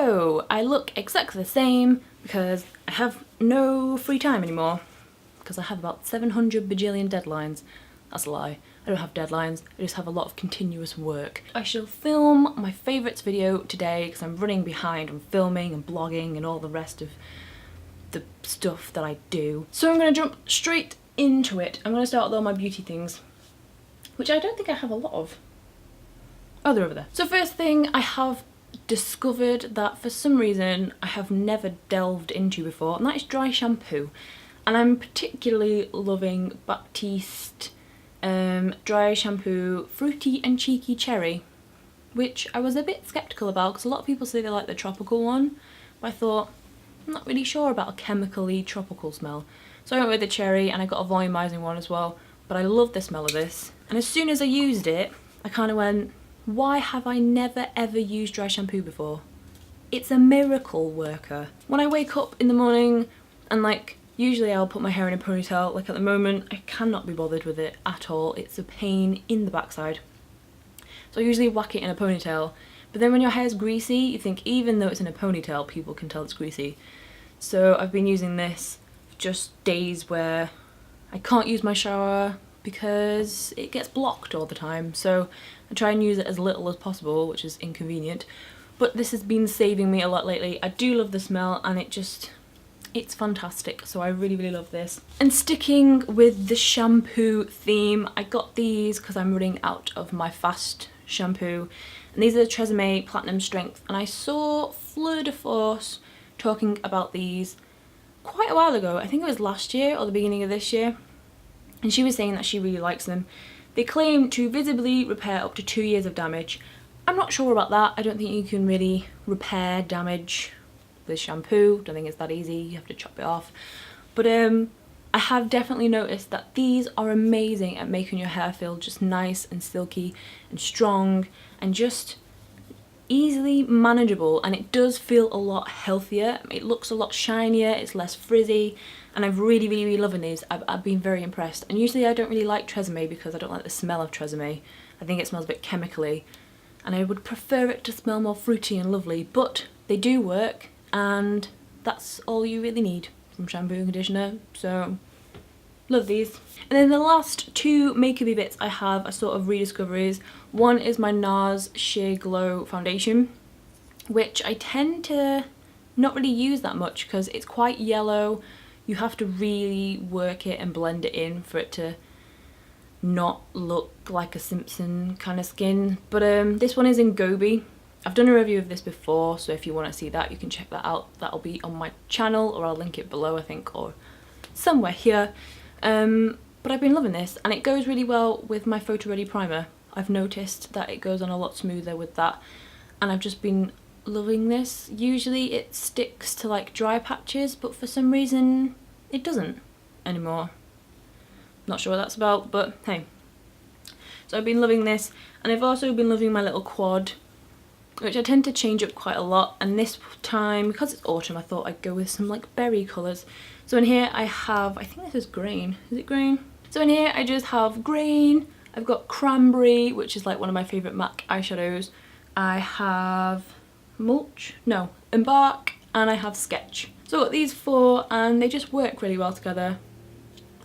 So I look exactly the same because I have no free time anymore because I have about 700 bajillion deadlines. That's a lie. I don't have deadlines, I just have a lot of continuous work. I shall film my favourites video today because I'm running behind on filming and blogging and all the rest of the stuff that I do. So I'm going to jump straight into it. I'm going to start with all my beauty things, which I don't think I have a lot of. Oh, they're over there. So first thing, I have discovered that for some reason I have never delved into before, and that is dry shampoo. And I'm particularly loving Baptiste dry shampoo Fruity and Cheeky Cherry, which I was a bit sceptical about because a lot of people say they like the tropical one, but I thought, I'm not really sure about a chemically tropical smell. So I went with the cherry, and I got a volumizing one as well, but I love the smell of this. And as soon as I used it, I kind of went, why have I never ever used dry shampoo before? It's a miracle worker. When I wake up in the morning and usually I'll put my hair in a ponytail, at the moment I cannot be bothered with it at all. It's a pain in the backside. So I usually whack it in a ponytail, but then when your hair's greasy, you think even though it's in a ponytail, people can tell it's greasy. So I've been using this just days where I can't use my shower because it gets blocked all the time. So I try and use it as little as possible, which is inconvenient. But this has been saving me a lot lately. I do love the smell, and it's fantastic, so I really, really love this. And sticking with the shampoo theme, I got these because I'm running out of my fast shampoo. And these are the Tresemme Platinum Strength, and I saw Fleur de Force talking about these quite a while ago. I think it was last year or the beginning of this year. And she was saying that she really likes them. They claim to visibly repair up to 2 years of damage. I'm not sure about that. I don't think you can really repair damage with shampoo. Don't think it's that easy. You have to chop it off. But I have definitely noticed that these are amazing at making your hair feel just nice and silky and strong and just easily manageable, and it does feel a lot healthier. It looks a lot shinier, it's less frizzy, and I've really, really, really loving these. I've been very impressed. And usually I don't really like Tresemme because I don't like the smell of Tresemme. I think it smells a bit chemically, and I would prefer it to smell more fruity and lovely, but they do work, and that's all you really need from shampoo and conditioner. So love these. And then the last two makeupy bits I have are sort of rediscoveries. One is my NARS Sheer Glow foundation, which I tend to not really use that much because it's quite yellow. You have to really work it and blend it in for it to not look like a Simpson kind of skin. But this one is in Gobi. I've done a review of this before, so if you want to see that, you can check that out. That'll be on my channel, or I'll link it below, I think, or somewhere here. But I've been loving this, and it goes really well with my Photo Ready primer. I've noticed that it goes on a lot smoother with that, and I've just been loving this. Usually it sticks to dry patches, but for some reason it doesn't anymore. Not sure what that's about, but hey. So I've been loving this, and I've also been loving my little quad, which I tend to change up quite a lot, and this time, because it's autumn, I thought I'd go with some berry colours. So in here I have, I think this is green. Is it green? So in here I just have green, I've got cranberry, which is one of my favourite MAC eyeshadows. I have Embark, and I have Sketch. So I've got these four, and they just work really well together.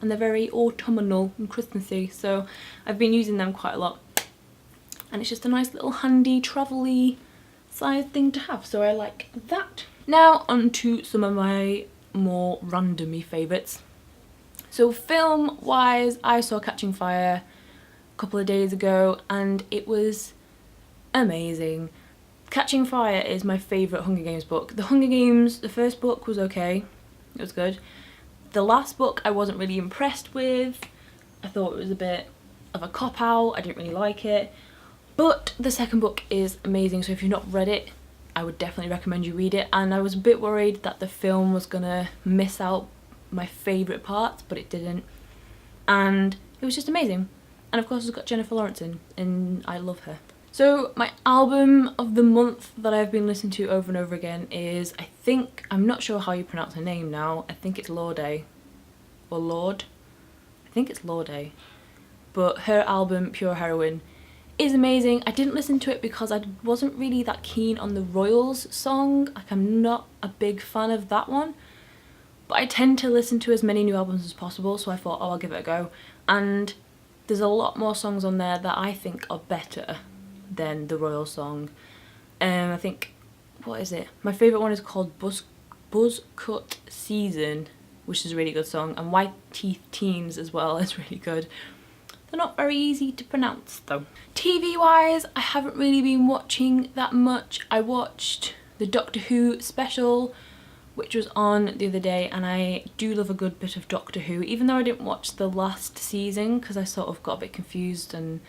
And they're very autumnal and Christmassy, so I've been using them quite a lot. And it's just a nice little handy travel-y size thing to have, so I like that. Now on to some of my more randomy favourites. So film wise, I saw Catching Fire a couple of days ago, and it was amazing. Catching Fire is my favourite Hunger Games book. The Hunger Games, the first book was okay, it was good. The last book I wasn't really impressed with. I thought it was a bit of a cop-out, I didn't really like it. But the second book is amazing, so if you've not read it, I would definitely recommend you read it. And I was a bit worried that the film was gonna miss out my favourite parts, but it didn't. And it was just amazing. And of course it's got Jennifer Lawrence in, and I love her. So my album of the month that I've been listening to over and over again is, I'm not sure how you pronounce her name now, I think it's Lorde, or I think it's Lorde. But her album, Pure Heroine, is amazing. I didn't listen to it because I wasn't really that keen on the Royals song. Like, I'm not a big fan of that one. But I tend to listen to as many new albums as possible, so I thought, oh, I'll give it a go. And there's a lot more songs on there that I think are better than the Royal song. I think, what is it? My favourite one is called Buzz Cut Season, which is a really good song. And White Teeth Teens as well is really good. They're not very easy to pronounce though. TV wise, I haven't really been watching that much. I watched the Doctor Who special, which was on the other day, and I do love a good bit of Doctor Who, even though I didn't watch the last season because I sort of got a bit confused and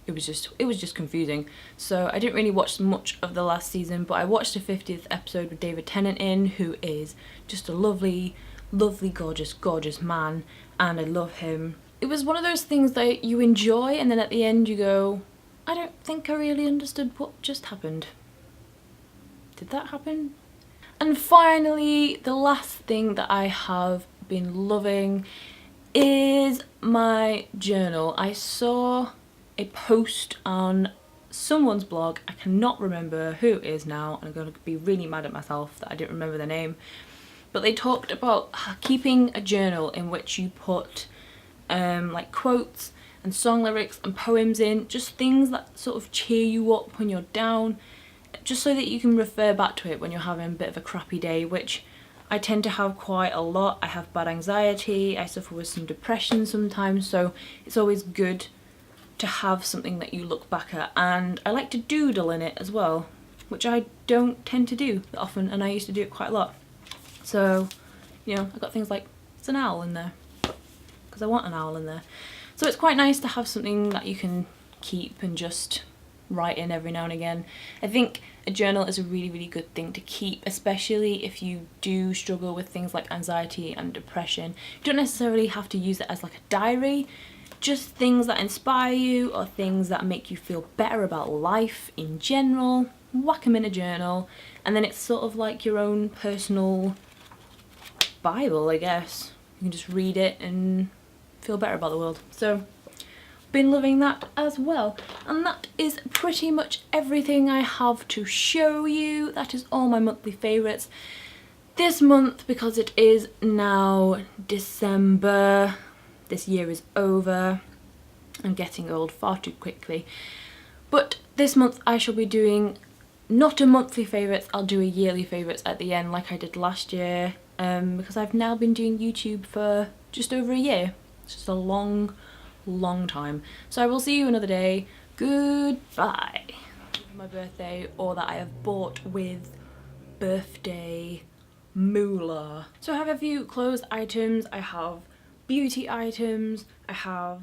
it was just confusing. So I didn't really watch much of the last season, but I watched the 50th episode with David Tennant in, who is just a lovely, lovely, gorgeous man, and I love him. It was one of those things that you enjoy and then at the end you go, I don't think I really understood what just happened. Did that happen? And finally, the last thing that I have been loving is my journal. I saw a post on someone's blog, I cannot remember who it is now, and I'm going to be really mad at myself that I didn't remember their name, but they talked about keeping a journal in which you put like quotes and song lyrics and poems in, just things that sort of cheer you up when you're down, just so that you can refer back to it when you're having a bit of a crappy day, which I tend to have quite a lot. I have bad anxiety, I suffer with some depression sometimes, so it's always good to have something that you look back at. And I like to doodle in it as well, which I don't tend to do that often, and I used to do it quite a lot. So, you know, I've got things like, it's an owl in there, because I want an owl in there. So it's quite nice to have something that you can keep and just write in every now and again. I think a journal is a really, really good thing to keep, especially if you do struggle with things like anxiety and depression. You don't necessarily have to use it as like a diary, just things that inspire you or things that make you feel better about life in general. Whack them in a journal, and then it's sort of like your own personal Bible, I guess. You can just read it and feel better about the world. So been loving that as well, and that is pretty much everything I have to show you. That is all my monthly favourites this month, because it is now December. This year is over. I'm getting old far too quickly, but this month I shall be doing not a monthly favourites, I'll do a yearly favourites at the end like I did last year, because I've now been doing YouTube for just over a year. It's just a long time. So I will see you another day. Goodbye. My birthday, or that I have bought with birthday moolah. So I have a few clothes items, I have beauty items, I have